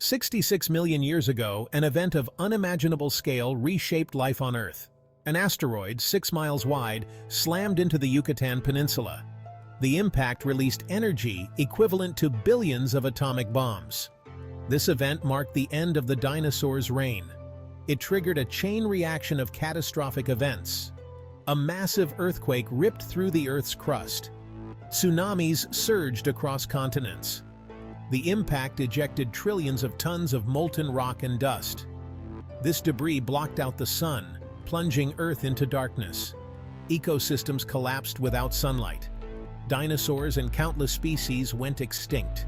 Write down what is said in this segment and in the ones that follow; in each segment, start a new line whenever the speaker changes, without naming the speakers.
66 million years ago, an event of unimaginable scale reshaped life on Earth. An asteroid, 6 miles wide, slammed into the Yucatan Peninsula. The impact released energy equivalent to billions of atomic bombs. This event marked the end of the dinosaurs' reign. It triggered a chain reaction of catastrophic events. A massive earthquake ripped through the Earth's crust. Tsunamis surged across continents. The impact ejected trillions of tons of molten rock and dust. This debris blocked out the sun, plunging Earth into darkness. Ecosystems collapsed without sunlight. Dinosaurs and countless species went extinct.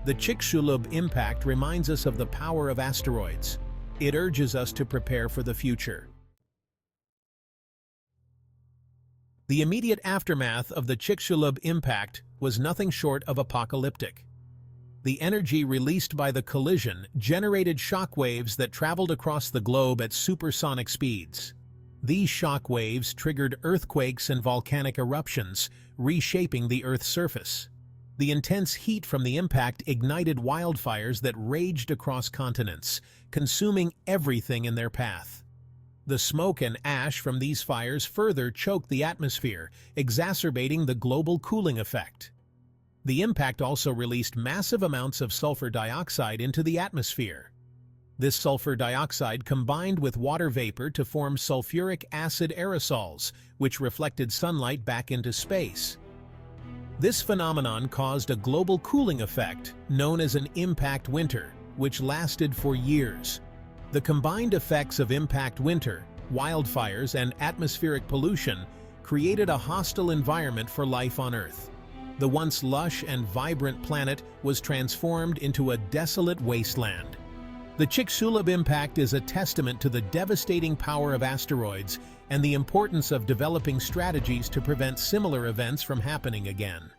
The Chicxulub impact reminds us of the power of asteroids. It urges us to prepare for the future. The immediate aftermath of the Chicxulub impact was nothing short of apocalyptic. The energy released by the collision generated shock waves that traveled across the globe at supersonic speeds. These shock waves triggered earthquakes and volcanic eruptions, reshaping the Earth's surface. The intense heat from the impact ignited wildfires that raged across continents, consuming everything in their path. The smoke and ash from these fires further choked the atmosphere, exacerbating the global cooling effect. The impact also released massive amounts of sulfur dioxide into the atmosphere. This sulfur dioxide combined with water vapor to form sulfuric acid aerosols, which reflected sunlight back into space. This phenomenon caused a global cooling effect known as an impact winter, which lasted for years. The combined effects of impact winter, wildfires, and atmospheric pollution created a hostile environment for life on Earth. The once lush and vibrant planet was transformed into a desolate wasteland. The Chicxulub impact is a testament to the devastating power of asteroids and the importance of developing strategies to prevent similar events from happening again.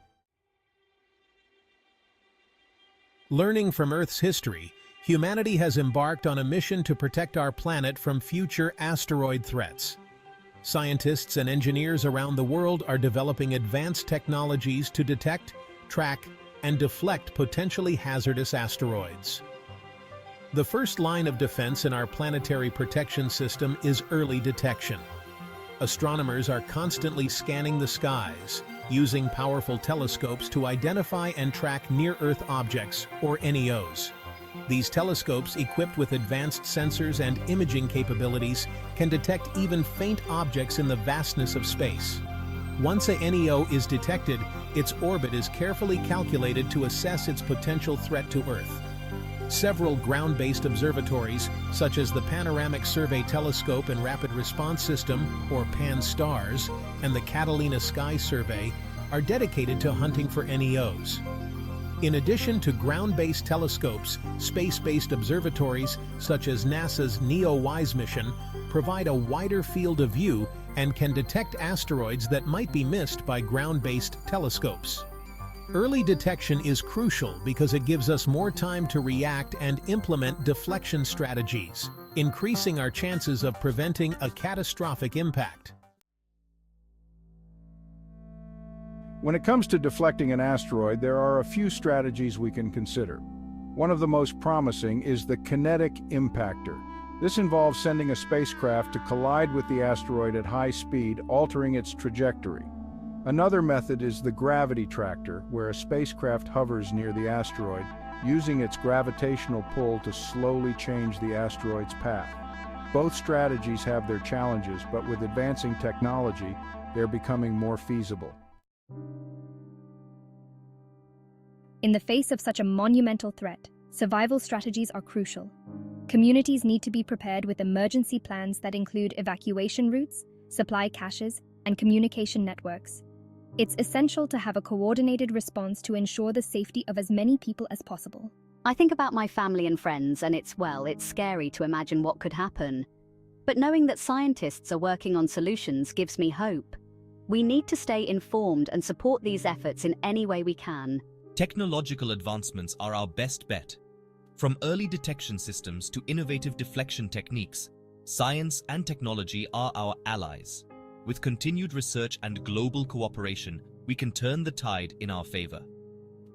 Learning from Earth's history, humanity has embarked on a mission to protect our planet from future asteroid threats. Scientists and engineers around the world are developing advanced technologies to detect, track, and deflect potentially hazardous asteroids. The first line of defense in our planetary protection system is early detection. Astronomers are constantly scanning the skies, using powerful telescopes to identify and track near-Earth objects, or NEOs. These telescopes, equipped with advanced sensors and imaging capabilities, can detect even faint objects in the vastness of space. Once a NEO is detected, its orbit is carefully calculated to assess its potential threat to Earth. Several ground-based observatories, such as the Panoramic Survey Telescope and Rapid Response System, or PAN-STARRS, and the Catalina Sky Survey, are dedicated to hunting for NEOs. In addition to ground-based telescopes, space-based observatories, such as NASA's NEO-WISE mission, provide a wider field of view and can detect asteroids that might be missed by ground-based telescopes. Early detection is crucial because it gives us more time to react and implement deflection strategies, increasing our chances of preventing a catastrophic impact.
When it comes to deflecting an asteroid, there are a few strategies we can consider. One of the most promising is the kinetic impactor. This involves sending a spacecraft to collide with the asteroid at high speed, altering its trajectory. Another method is the gravity tractor, where a spacecraft hovers near the asteroid, using its gravitational pull to slowly change the asteroid's path. Both strategies have their challenges, but with advancing technology, they're becoming more feasible.
In the face of such a monumental threat, survival strategies are crucial. Communities need to be prepared with emergency plans that include evacuation routes, supply caches, and communication networks. It's essential to have a coordinated response to ensure the safety of as many people as possible.
I think about my family and friends, and it's scary to imagine what could happen. But knowing that scientists are working on solutions gives me hope. We need to stay informed and support these efforts in any way we can.
Technological advancements are our best bet. From early detection systems to innovative deflection techniques, science and technology are our allies. With continued research and global cooperation, we can turn the tide in our favor.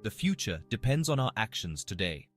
The future depends on our actions today.